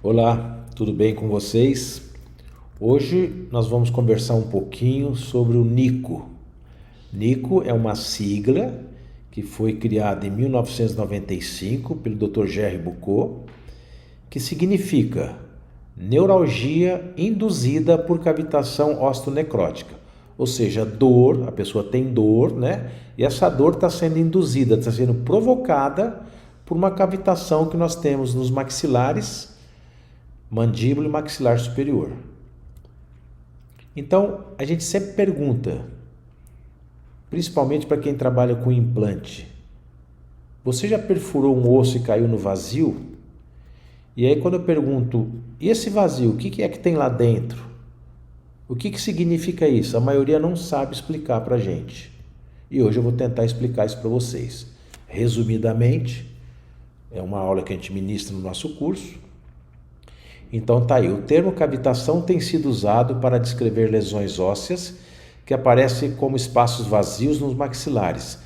Olá, tudo bem com vocês? Hoje nós vamos conversar um pouquinho sobre o NICO. NICO é uma sigla que foi criada em 1995 pelo Dr. Gerry Bucco, que significa neuralgia induzida por cavitação osteonecrótica. Ou seja, dor, a pessoa tem dor, né? E essa dor está sendo induzida, está sendo provocada por uma cavitação que nós temos nos maxilares, mandíbula e maxilar superior. Então, a gente sempre pergunta, principalmente para quem trabalha com implante, você já perfurou um osso e caiu no vazio? E aí quando eu pergunto, e esse vazio, o que é que tem lá dentro? O que significa isso? A maioria não sabe explicar para a gente. E hoje eu vou tentar explicar isso para vocês. Resumidamente, é uma aula que a gente ministra no nosso curso. Então tá aí, o termo cavitação tem sido usado para descrever lesões ósseas que aparecem como espaços vazios nos maxilares,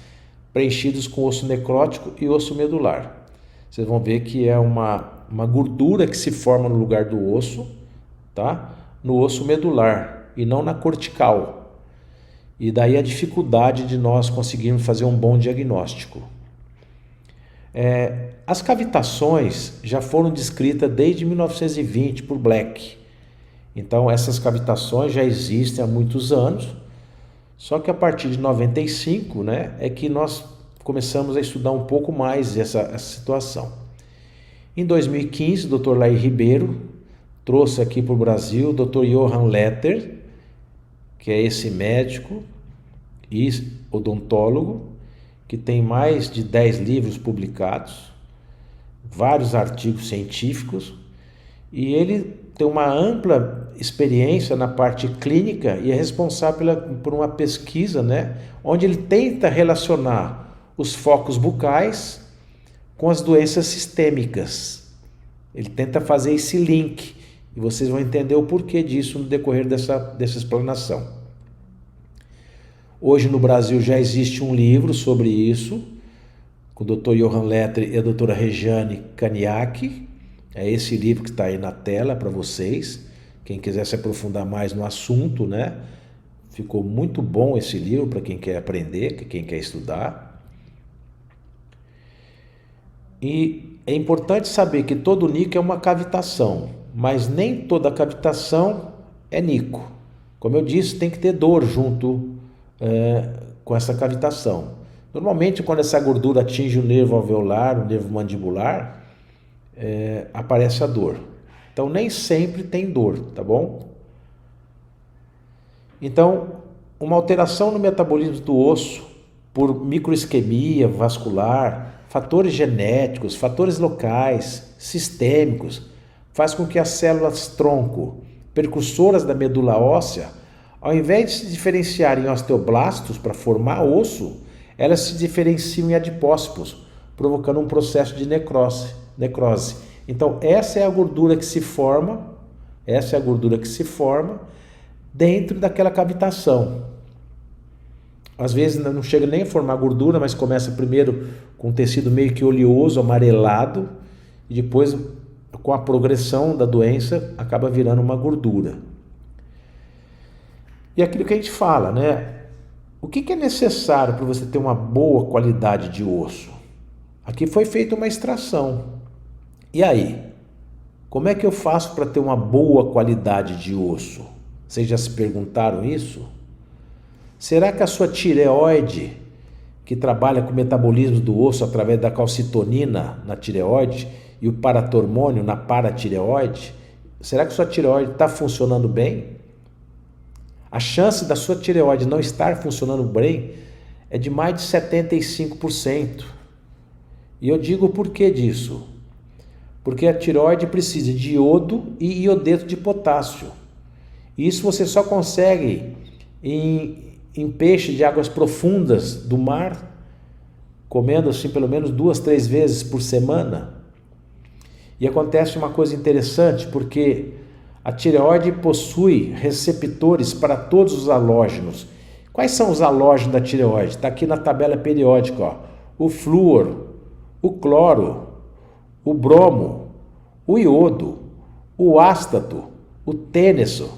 preenchidos com osso necrótico e osso medular. Vocês vão ver que é uma gordura que se forma no lugar do osso, tá? No osso medular e não na cortical. E daí a dificuldade de nós conseguirmos fazer um bom diagnóstico. As cavitações já foram descritas desde 1920 por Black. Então essas cavitações já existem há muitos anos, só que a partir de 95, né, é que nós começamos a estudar um pouco mais essa situação. Em 2015, o Dr. Laí Ribeiro trouxe aqui para o Brasil o Dr. Johann Letter, que é esse médico e odontólogo, que tem mais de 10 livros publicados, vários artigos científicos, e ele tem uma ampla experiência na parte clínica e é responsável por uma pesquisa, né, onde ele tenta relacionar os focos bucais com as doenças sistêmicas. Ele tenta fazer esse link, e vocês vão entender o porquê disso no decorrer dessa explanação. Hoje no Brasil já existe um livro sobre isso, com o Dr. Johann Letter e a doutora Regiane Caniac. É esse livro que está aí na tela para vocês. Quem quiser se aprofundar mais no assunto, né? Ficou muito bom esse livro para quem quer aprender, quem quer estudar. E é importante saber que todo NICO é uma cavitação, mas nem toda cavitação é NICO. Como eu disse, tem que ter dor junto com essa cavitação. Normalmente, quando essa gordura atinge o nervo alveolar, o nervo mandibular, aparece a dor. Então, nem sempre tem dor, tá bom? Então, uma alteração no metabolismo do osso por microisquemia vascular, fatores genéticos, fatores locais, sistêmicos, faz com que as células tronco, percussoras da medula óssea, ao invés de se diferenciarem em osteoblastos para formar osso, elas se diferenciam em adipócitos, provocando um processo de necrose. Então, essa é a gordura que se forma dentro daquela cavitação. Às vezes não chega nem a formar gordura, mas começa primeiro com um tecido meio que oleoso, amarelado, e depois, com a progressão da doença, acaba virando uma gordura. E aquilo que a gente fala, né? O que é necessário para você ter uma boa qualidade de osso? Aqui foi feita uma extração. E aí? Como é que eu faço para ter uma boa qualidade de osso? Vocês já se perguntaram isso? Será que a sua tireoide, que trabalha com o metabolismo do osso através da calcitonina na tireoide e o paratormônio na paratireoide, será que sua tireoide está funcionando bem? A chance da sua tireoide não estar funcionando bem é de mais de 75%. E eu digo o porquê disso. Porque a tireoide precisa de iodo e iodeto de potássio. E isso você só consegue em peixe de águas profundas do mar, comendo assim pelo menos 2, 3 vezes por semana. E acontece uma coisa interessante, porque a tireoide possui receptores para todos os halógenos. Quais são os halógenos da tireoide? Está aqui na tabela periódica, ó. O flúor, o cloro, o bromo, o iodo, o ástato, o têneso.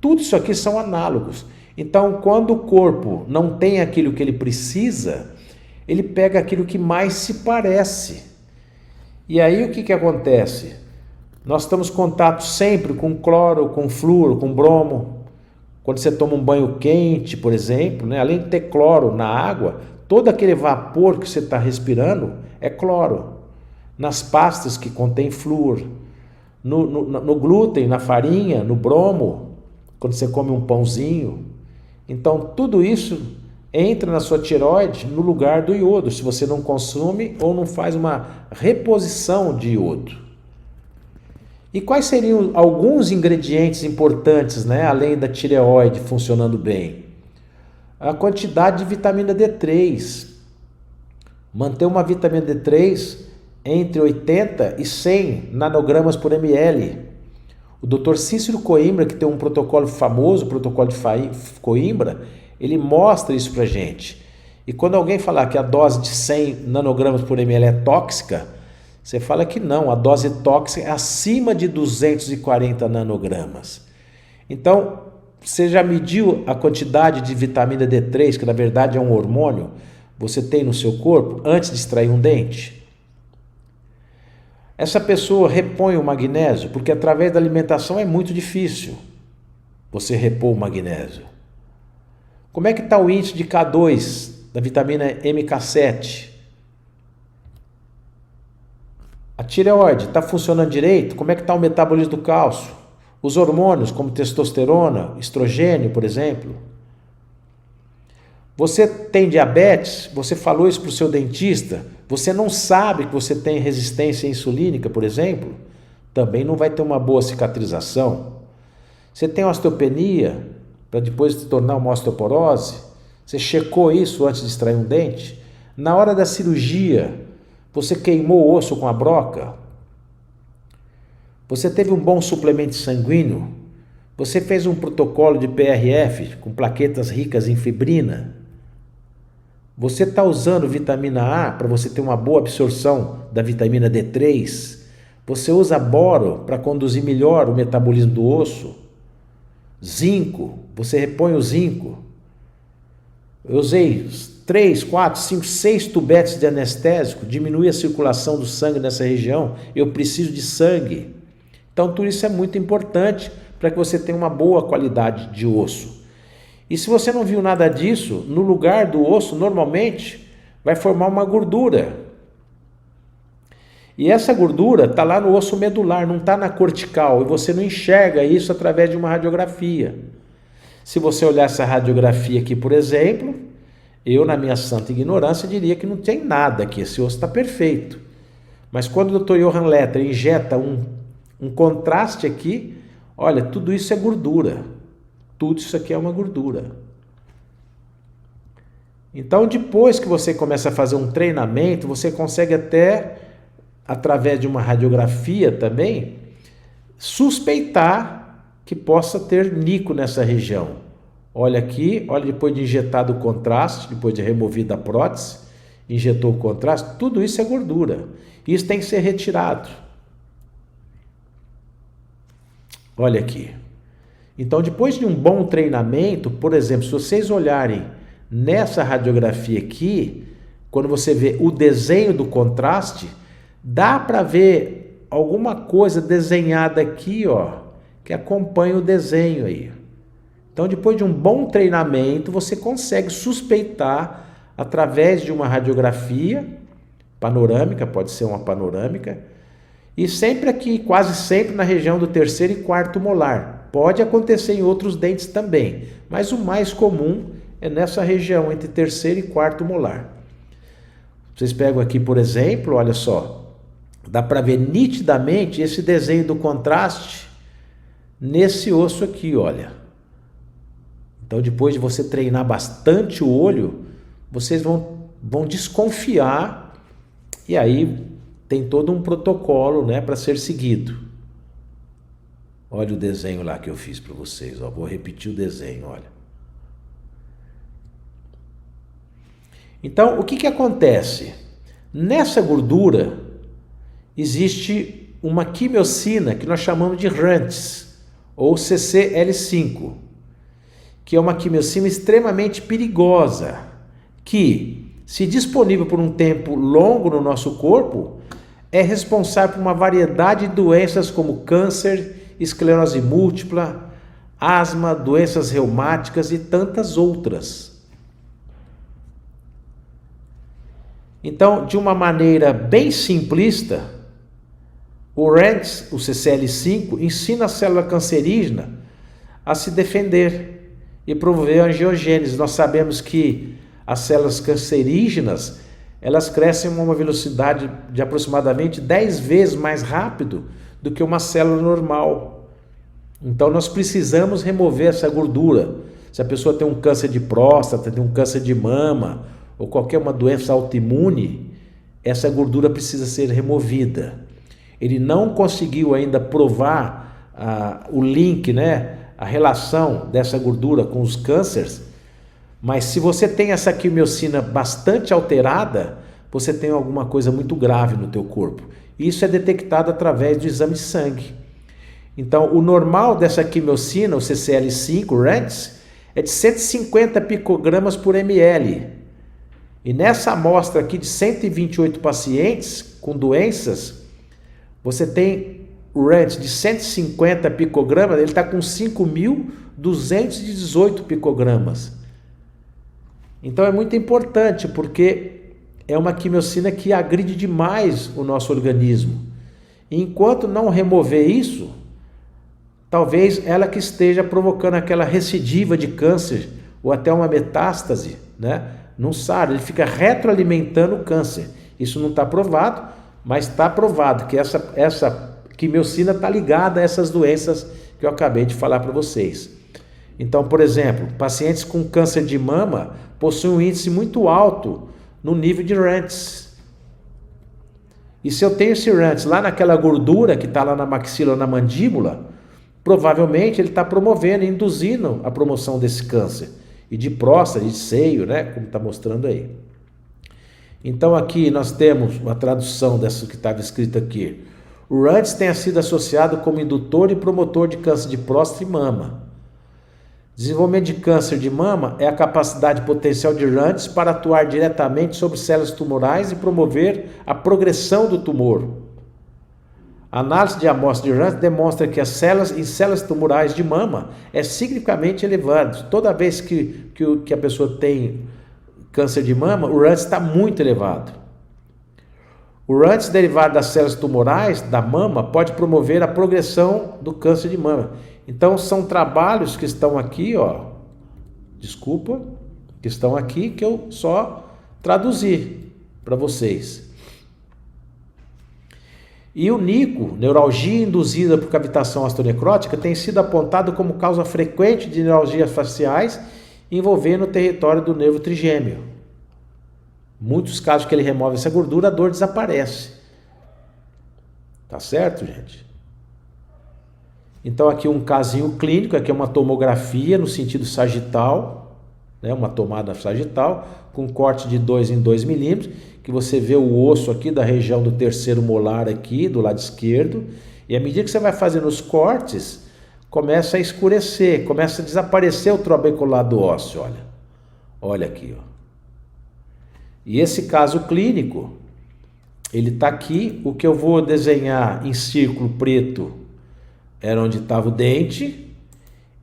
Tudo isso aqui são análogos. Então, quando o corpo não tem aquilo que ele precisa, ele pega aquilo que mais se parece. E aí o que acontece? Nós estamos em contato sempre com cloro, com flúor, com bromo. Quando você toma um banho quente, por exemplo, né, além de ter cloro na água, todo aquele vapor que você está respirando é cloro. Nas pastas que contém flúor, no glúten, na farinha, no bromo, quando você come um pãozinho. Então, tudo isso entra na sua tireoide no lugar do iodo, se você não consome ou não faz uma reposição de iodo. E quais seriam alguns ingredientes importantes, né, além da tireoide funcionando bem? A quantidade de vitamina D3. Manter uma vitamina D3 entre 80 e 100 nanogramas por ml. O Dr. Cícero Coimbra, que tem um protocolo famoso, o protocolo de Coimbra, ele mostra isso pra gente. E quando alguém falar que a dose de 100 nanogramas por ml é tóxica, você fala que não, a dose tóxica é acima de 240 nanogramas. Então, você já mediu a quantidade de vitamina D3, que na verdade é um hormônio, você tem no seu corpo antes de extrair um dente? Essa pessoa repõe o magnésio, porque através da alimentação é muito difícil você repor o magnésio. Como é que está o índice de K2 da vitamina MK7? A tireoide está funcionando direito? Como é que está o metabolismo do cálcio? Os hormônios, como testosterona, estrogênio, por exemplo. Você tem diabetes? Você falou isso para o seu dentista? Você não sabe que você tem resistência insulínica, por exemplo? Também não vai ter uma boa cicatrização. Você tem osteopenia, para depois se tornar uma osteoporose? Você checou isso antes de extrair um dente? Na hora da cirurgia, você queimou o osso com a broca? Você teve um bom suplemento sanguíneo? Você fez um protocolo de PRF com plaquetas ricas em fibrina? Você está usando vitamina A para você ter uma boa absorção da vitamina D3? Você usa boro para conduzir melhor o metabolismo do osso? Zinco, você repõe o zinco? Eu usei 3, 4, 5, 6 tubetes de anestésico, diminui a circulação do sangue nessa região, eu preciso de sangue. Então tudo isso é muito importante para que você tenha uma boa qualidade de osso. E se você não viu nada disso, no lugar do osso, normalmente, vai formar uma gordura. E essa gordura está lá no osso medular, não está na cortical, e você não enxerga isso através de uma radiografia. Se você olhar essa radiografia aqui, por exemplo, eu, na minha santa ignorância, diria que não tem nada aqui, esse osso está perfeito. Mas quando o Dr. Johann Letter injeta um contraste aqui, olha, tudo isso é gordura. Tudo isso aqui é uma gordura. Então, depois que você começa a fazer um treinamento, você consegue até, através de uma radiografia também, suspeitar que possa ter nico nessa região. Olha aqui, olha depois de injetado o contraste, depois de removida a prótese, injetou o contraste, tudo isso é gordura. Isso tem que ser retirado. Olha aqui. Então, depois de um bom treinamento, por exemplo, se vocês olharem nessa radiografia aqui, quando você vê o desenho do contraste, dá para ver alguma coisa desenhada aqui, ó, que acompanha o desenho aí. Então, depois de um bom treinamento, você consegue suspeitar através de uma radiografia panorâmica, pode ser uma panorâmica, e sempre aqui, quase sempre na região do terceiro e quarto molar. Pode acontecer em outros dentes também, mas o mais comum é nessa região entre terceiro e quarto molar. Vocês pegam aqui, por exemplo, olha só, dá para ver nitidamente esse desenho do contraste nesse osso aqui, olha. Então, depois de você treinar bastante o olho, vocês vão desconfiar e aí tem todo um protocolo, né, para ser seguido. Olha o desenho lá que eu fiz para vocês, ó. Vou repetir o desenho, olha. Então, o que acontece? Nessa gordura existe uma quimiocina que nós chamamos de RUNX, ou CCL5, que é uma quimiocina extremamente perigosa, que, se disponível por um tempo longo no nosso corpo, é responsável por uma variedade de doenças como câncer, esclerose múltipla, asma, doenças reumáticas e tantas outras. Então, de uma maneira bem simplista, o RUNX, o CCL5, ensina a célula cancerígena a se defender e promover a angiogênese. Nós sabemos que as células cancerígenas, elas crescem a uma velocidade de aproximadamente 10 vezes mais rápido do que uma célula normal. Então nós precisamos remover essa gordura. Se a pessoa tem um câncer de próstata, tem um câncer de mama ou qualquer uma doença autoimune, essa gordura precisa ser removida. Ele não conseguiu ainda provar o link, né, a relação dessa gordura com os cânceres, mas se você tem essa quimiocina bastante alterada, você tem alguma coisa muito grave no teu corpo. Isso é detectado através do exame de sangue. Então, o normal dessa quimiocina, o CCL5, RUNX, é de 150 picogramas por ml. E nessa amostra aqui de 128 pacientes com doenças, você tem o RUNX de 150 picogramas, ele está com 5.218 picogramas. Então é muito importante, porque é uma quimiocina que agride demais o nosso organismo. E enquanto não remover isso, talvez ela que esteja provocando aquela recidiva de câncer, ou até uma metástase, né? Não sabe, ele fica retroalimentando o câncer. Isso não está provado, mas está provado que essa quimiocina está ligada a essas doenças que eu acabei de falar para vocês. Então, por exemplo, pacientes com câncer de mama possuem um índice muito alto no nível de RUNX. E se eu tenho esse RUNX lá naquela gordura que está lá na maxila ou na mandíbula, provavelmente ele está promovendo, induzindo a promoção desse câncer. E de próstata, de seio, né? Como está mostrando aí. Então aqui nós temos uma tradução dessa que estava escrito aqui. O RUNX tem sido associado como indutor e promotor de câncer de próstata e mama. Desenvolvimento de câncer de mama é a capacidade potencial de RUNX para atuar diretamente sobre células tumorais e promover a progressão do tumor. A análise de amostra de RUNX demonstra que as células em células tumorais de mama é significativamente elevado. Toda vez que a pessoa tem câncer de mama, o RUNX está muito elevado. O RUNX derivado das células tumorais da mama pode promover a progressão do câncer de mama. Então são trabalhos que estão aqui, ó, que estão aqui que eu só traduzi para vocês. E o NICO, neuralgia induzida por cavitação osteonecrótica, tem sido apontado como causa frequente de neuralgias faciais envolvendo o território do nervo trigêmeo. Muitos casos que ele remove essa gordura, a dor desaparece. Tá certo, gente? Então aqui um casinho clínico, aqui é uma tomografia no sentido sagital, né, uma tomada sagital, com corte de 2 em 2 milímetros, que você vê o osso aqui da região do terceiro molar aqui, do lado esquerdo, e à medida que você vai fazendo os cortes, começa a escurecer, começa a desaparecer o trabeculado ósseo, olha. Olha aqui, ó. E esse caso clínico, ele está aqui, o que eu vou desenhar em círculo preto era onde estava o dente,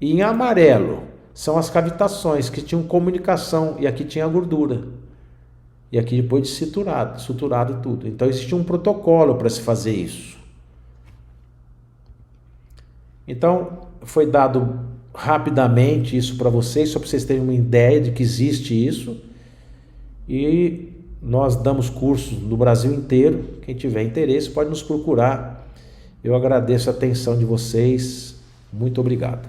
e em amarelo são as cavitações que tinham comunicação, e aqui tinha a gordura. E aqui depois de suturado tudo. Então existia um protocolo para se fazer isso. Então foi dado rapidamente isso para vocês, só para vocês terem uma ideia de que existe isso. E nós damos cursos no Brasil inteiro. Quem tiver interesse pode nos procurar. Eu agradeço a atenção de vocês. Muito obrigado.